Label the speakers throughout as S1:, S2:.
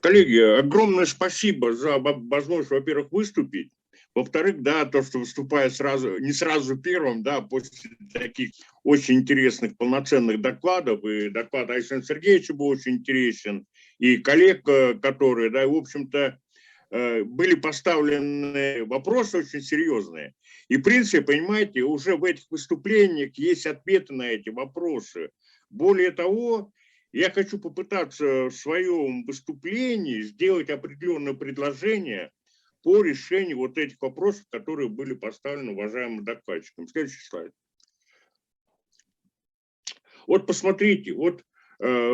S1: Коллеги, огромное спасибо за возможность, во-первых, выступить. Во-вторых, да, то, что выступая сразу, не сразу первым, да, после таких очень интересных, полноценных докладов, и доклад Александра Сергеевича был очень интересен, и коллег, которые, да, в общем-то, были поставлены вопросы очень серьезные. И, в принципе, понимаете, уже в этих выступлениях есть ответы на эти вопросы. Более того, я хочу попытаться в своем выступлении сделать определенное предложение по решению вот этих вопросов, которые были поставлены уважаемым докладчиком. Следующий слайд. Вот посмотрите, вот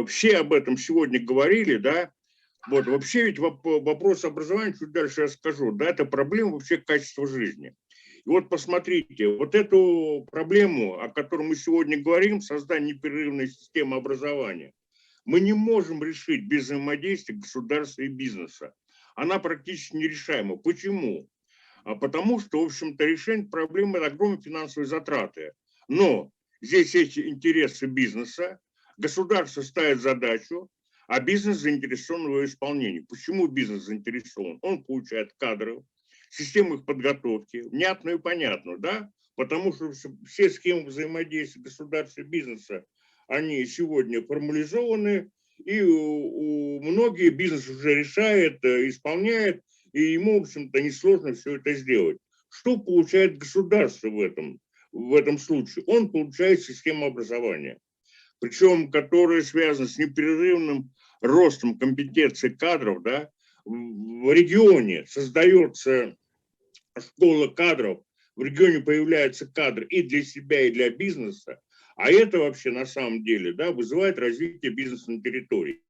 S1: все об этом сегодня говорили, да, вот вообще ведь вопрос образования, чуть дальше я скажу, да, это проблема вообще качества жизни. И вот посмотрите, вот эту проблему, о которой мы сегодня говорим, создание непрерывной системы образования, мы не можем решить без взаимодействия государства и бизнеса. Она практически нерешаема. Почему? Потому что, в общем-то, решение проблемы – это огромные финансовые затраты. Но здесь есть интересы бизнеса, государство ставит задачу, а бизнес заинтересован в ее исполнении. Почему бизнес заинтересован? Он получает кадры, систему их подготовки, внятно и понятно, да? Потому что все схемы взаимодействия государства и бизнеса, они сегодня формализованы, и многие бизнес уже решает, исполняет, и ему, в общем-то, несложно все это сделать. Что получает государство в этом случае? Он получает систему образования, причем которая связана с непрерывным ростом компетенций кадров, да? В регионе создается школа кадров, в регионе появляются кадры и для себя, и для бизнеса, а это вообще на самом деле, да, вызывает развитие бизнеса на территории.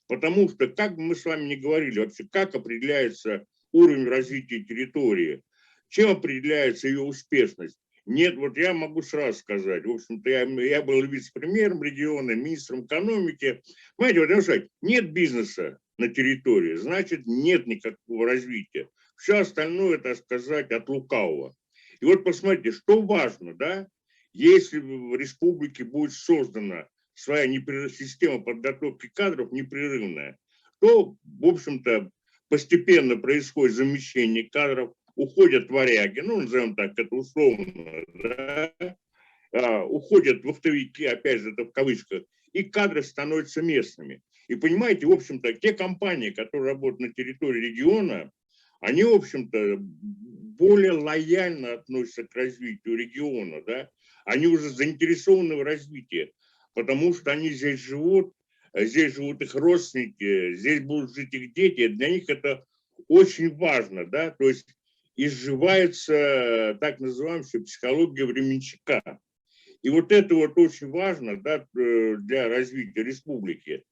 S1: Потому что, как бы мы с вами не говорили, вообще как определяется уровень развития территории, чем определяется ее успешность. Нет, вот я могу сразу сказать, в общем-то, я был вице-премьером региона, министром экономики. Понимаете, вот я сказать, нет бизнеса на территории, значит, нет никакого развития. Все остальное, так сказать, от лукавого. И вот посмотрите, что важно, да, если в республике будет создана своя система подготовки кадров непрерывная, то, в общем-то, постепенно происходит замещение кадров, уходят варяги, ну, назовем так, это условно, да, уходят вахтовики, опять же, это в кавычках, и кадры становятся местными. И понимаете, в общем-то, те компании, которые работают на территории региона, они, в общем-то, более лояльно относятся к развитию региона, да, они уже заинтересованы в развитии, потому что они здесь живут их родственники, здесь будут жить их дети, для них это очень важно, да, то есть изживается так называемая психология временщика. И вот это вот очень важно, да, для развития республики.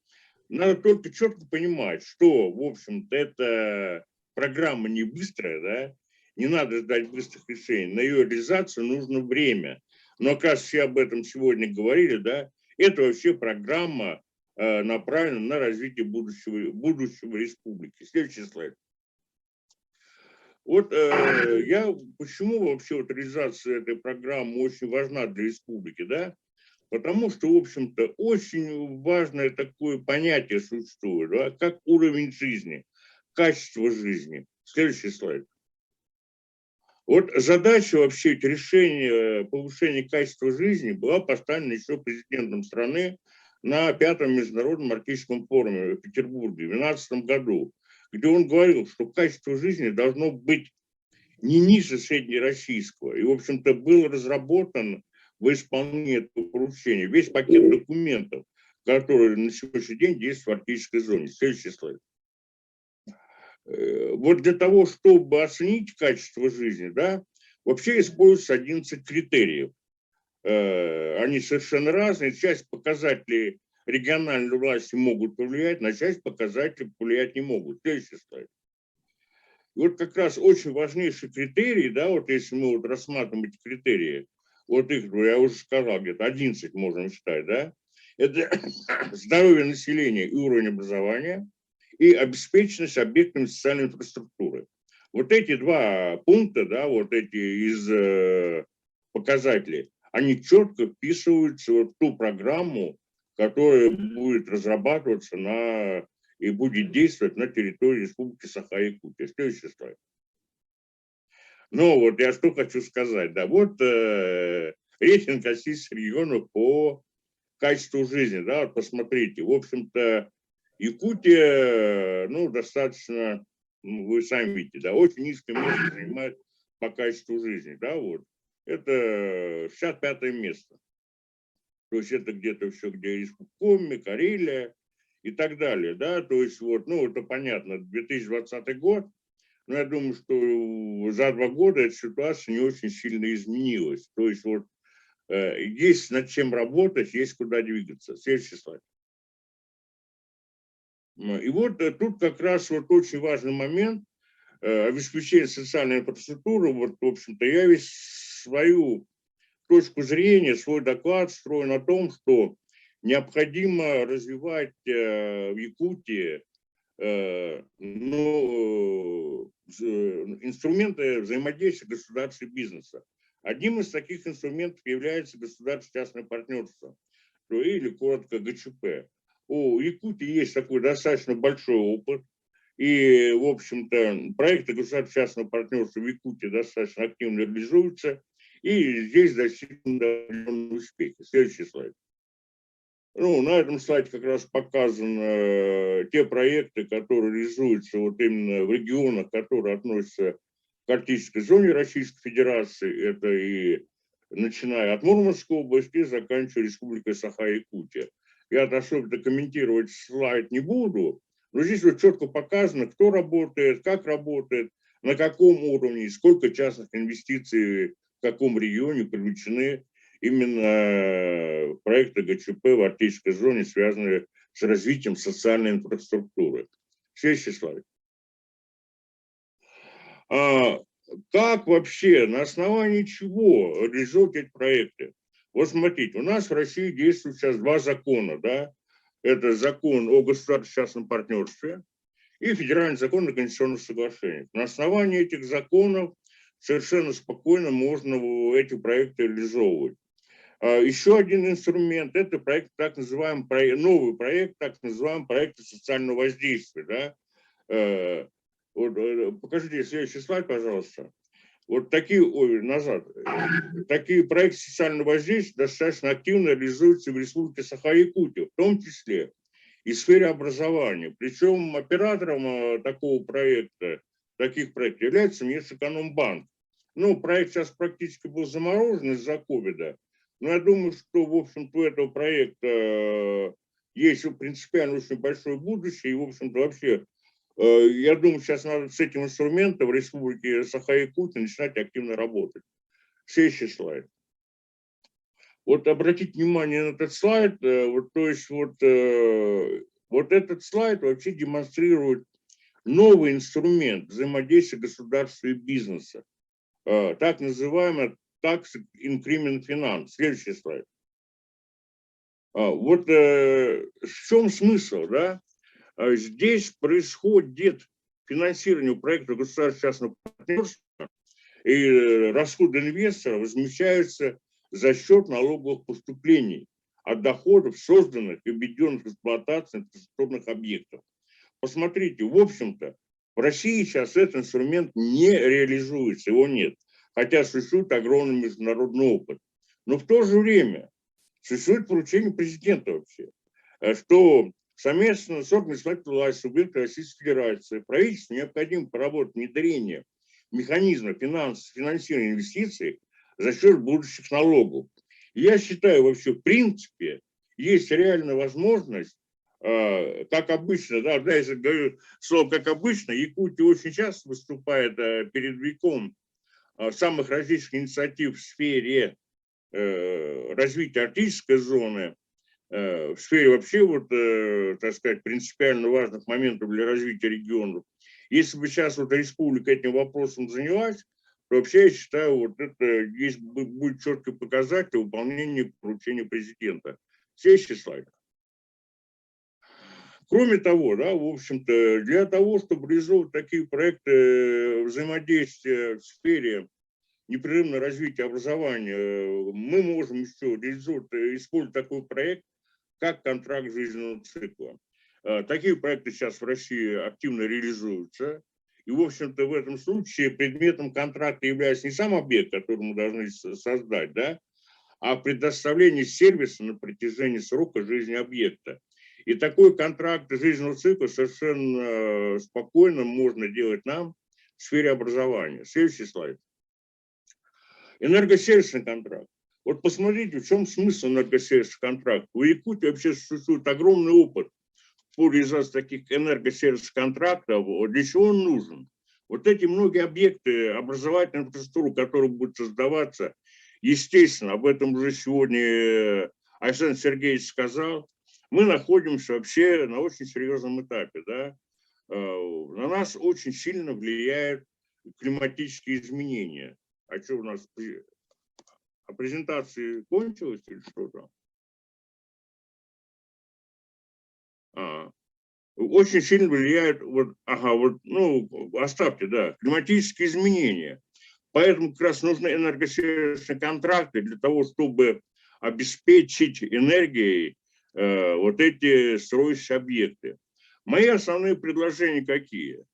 S1: Надо только четко понимать, что, в общем-то, эта программа не быстрая, да, не надо ждать быстрых решений. На ее реализацию нужно время. Но, как все об этом сегодня говорили, да, это вообще программа направлена на развитие будущего республики. Следующий слайд. Вот почему вообще вот реализация этой программы очень важна для республики, да? Потому что, в общем-то, очень важное такое понятие существует, да, как уровень жизни, качество жизни. Следующий слайд. Вот задача вообще решения повышения качества жизни была поставлена еще президентом страны на 5-м международном арктическом форуме в Петербурге в 2012 году, где он говорил, что качество жизни должно быть не ниже среднероссийского. И, в общем-то, был разработан в исполнении этого поручения весь пакет документов, которые на сегодняшний день действуют в арктической зоне. Следующий слайд. Вот для того, чтобы оценить качество жизни, да, вообще используются 11 критериев. Они совершенно разные. Часть показателей региональной власти могут повлиять, на часть показателей повлиять не могут. Следующий слайд. И вот как раз очень важнейший критерий, да, вот если мы вот рассматриваем эти критерии, вот их, я уже сказал, где-то 11 можно считать, да, это здоровье населения и уровень образования, и обеспеченность объектами социальной инфраструктуры. Вот эти два пункта, да, вот эти из показателей, они четко вписываются в ту программу, которая будет разрабатываться на и будет действовать на территории Республики Саха-Якутия. Следующий слайд. Ну вот я что хочу сказать. Да, вот рейтинг российских регионов по качеству жизни. Да, вот посмотрите. В общем-то, Якутия, ну, достаточно, вы сами видите, да, очень низкое место занимает по качеству жизни. Да, вот. Это 65-е место. То есть это где-то все, где Коми, Карелия и так далее. Да, то есть вот, ну, это понятно, 2020 год. Но я думаю, что за 2 года эта ситуация не очень сильно изменилась. То есть вот есть над чем работать, есть куда двигаться. Следующий слайд. И вот тут как раз вот очень важный момент обеспечения социальной инфраструктуры. Вот, в общем-то, я весь свою точку зрения, свой доклад строю на том, что необходимо развивать в Якутии инструменты взаимодействия государства и бизнеса. Одним из таких инструментов является государственно-частное партнерство, или коротко ГЧП. У Якутии есть такой достаточно большой опыт, и, в общем-то, проекты государственно-частного партнерства в Якутии достаточно активно реализуются, и здесь достигнуты успехи. Следующий слайд. Ну, на этом слайде как раз показаны те проекты, которые реализуются вот именно в регионах, которые относятся к арктической зоне Российской Федерации. Это и начиная от Мурманской области, заканчивая Республикой Саха-Якутия. Я особенно комментировать слайд не буду, но здесь вот четко показано, кто работает, как работает, на каком уровне, сколько частных инвестиций в каком регионе привлечены именно проекты ГЧП в арктической зоне, связанные с развитием социальной инфраструктуры. Следующий слайд. Как вообще, на основании чего реализуют эти проекты? Вот смотрите, у нас в России действуют сейчас 2 закона, да? Это закон о государственно-частном партнерстве и федеральный закон о конституционных соглашениях. На основании этих законов совершенно спокойно можно эти проекты реализовывать. Еще один инструмент – это проект, так называемый, новый проект, так называемый проект социального воздействия. Да? Вот, покажите следующий слайд, пожалуйста. Вот такие, назад, такие проекты социального воздействия достаточно активно реализуются в Республике Саха-Якутия, в том числе и в сфере образования. Причем оператором такого проекта, таких проектов является Минэкономбанк. Ну, проект сейчас практически был заморожен из-за ковида, но я думаю, что, в общем-то, у этого проекта есть принципиально очень большое будущее, и, в общем-то, вообще, я думаю, сейчас надо с этим инструментом в Республике Саха-Якутия начинать активно работать. Следующий слайд. Вот обратите внимание на этот слайд, вот, то есть вот этот слайд вообще демонстрирует новый инструмент взаимодействия государства и бизнеса, так называемый Tax Increment Finance. Следующий слайд. Вот в чем смысл, да? Здесь происходит финансирование проекта государственно-частного партнерства, и расходы инвестора возмещаются за счет налоговых поступлений от доходов созданных и введенных в эксплуатацию инфраструктурных объектов. Посмотрите, в общем-то, в России сейчас этот инструмент не реализуется, его нет, хотя существует огромный международный опыт. Но в то же время существует поручение президента вообще, что совместно с органами исполнительной власти, субъекты Российской Федерации, правительству необходимо поработать внедрение механизма финансирования инвестиций за счет будущих налогов. Я считаю, вообще, в принципе, есть реальная возможность, как обычно, да, если говорю слово «как обычно», Якутия очень часто выступает передовиком самых различных инициатив в сфере развития арктической зоны, в сфере вообще, вот, так сказать, принципиально важных моментов для развития регионов. Если бы сейчас вот республика этим вопросом занялась, то вообще я считаю, вот это здесь будет четкий показатель выполнения поручения президента. Следующий слайд. Кроме того, да, в общем-то, для того, чтобы реализовать такие проекты взаимодействия в сфере непрерывного развития образования, мы можем еще реализовать, использовать такой проект, как контракт жизненного цикла. Такие проекты сейчас в России активно реализуются. И, в общем-то, в этом случае предметом контракта является не сам объект, который мы должны создать, да, а предоставление сервиса на протяжении срока жизни объекта. И такой контракт жизненного цикла совершенно спокойно можно делать нам в сфере образования. Следующий слайд. Энергосервисный контракт. Вот посмотрите, в чем смысл энергосервисного контракта. У Якутии вообще существует огромный опыт по реализации таких энергосервисных контрактов. Для чего он нужен? Вот эти многие объекты образовательной инфраструктуры, которые будут создаваться, естественно, об этом уже сегодня Александр Сергеевич сказал, мы находимся вообще на очень серьезном этапе. Да? На нас очень сильно влияют климатические изменения. А что у нас? А презентации кончилась или что там? Очень сильно влияют, оставьте, да, климатические изменения. Поэтому как раз нужны энергосервисные контракты для того, чтобы обеспечить энергией вот эти строящиеся объекты. Мои основные предложения какие?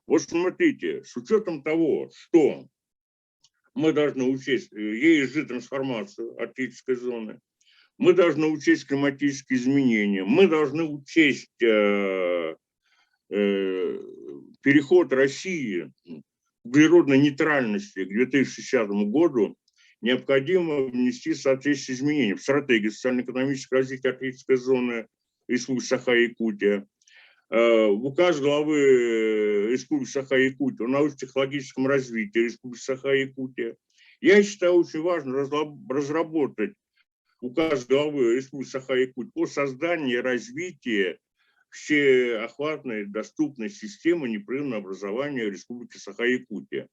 S1: Вот смотрите, с учетом того, что мы должны учесть трансформацию арктической зоны, мы должны учесть климатические изменения, мы должны учесть переход России к природной нейтральности к 2060 году, необходимо внести соответствующие изменения в стратегию социально-экономического развития арктической зоны Республики Саха-Якутия, в указ главы Республики Саха-Якутия о научно-технологическом развитии Республики Саха-Якутия. Я считаю, очень важно разработать указ главы Республики Саха-Якутия о создании и развитии всеохватной доступной системы непрерывного образования Республики Саха-Якутия.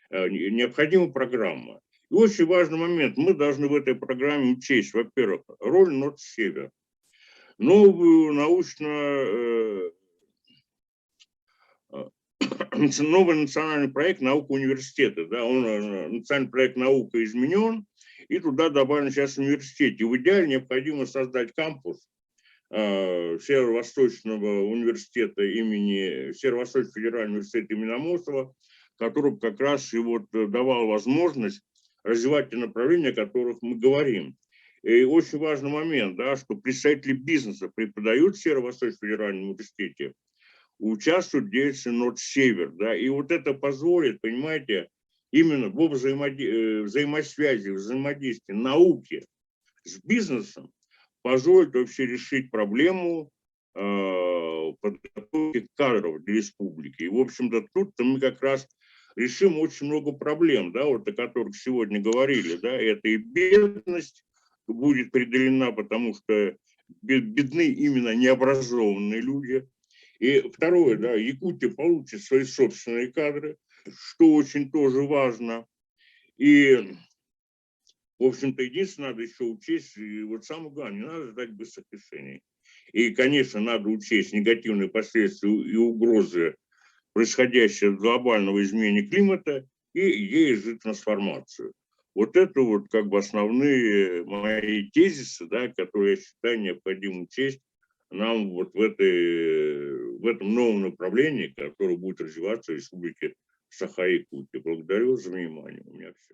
S1: Необходима программа. И очень важный момент. Мы должны в этой программе учесть, во-первых, роль Норд-Север, новый новый национальный проект «Наука университета». Да, национальный проект «Наука» изменен, и туда добавлен сейчас университет. И в идеале необходимо создать кампус Северо-Восточного университета Северо-Восточного федерального университета имени Амосова, который как раз и вот давал возможность развивать те направления, о которых мы говорим. И очень важный момент, да, что представители бизнеса преподают в Северо-Восточном федеральном университете, участвуют в деятельности Норд-Север. Да, и вот это позволит, понимаете, именно в взаимосвязи, взаимодействии науки с бизнесом позволит вообще решить проблему подготовки кадров для республики. И, в общем-то, тут-то мы как раз решим очень много проблем, да, вот о которых сегодня говорили. Да, это и бедность будет преодолена, потому что бедны именно необразованные люди. И второе, да, Якутия получит свои собственные кадры, что очень тоже важно. И в общем-то, единственное, надо еще учесть, и вот самое главное, не надо ждать быстрых решений. И, конечно, надо учесть негативные последствия и угрозы, происходящие от глобального изменения климата и трансформацию. Вот это вот как бы основные мои тезисы, да, которые, я считаю, необходимо учесть нам вот в этом новом направлении, которое будет развиваться в Республике Саха-Якутия. Благодарю за внимание. У меня все.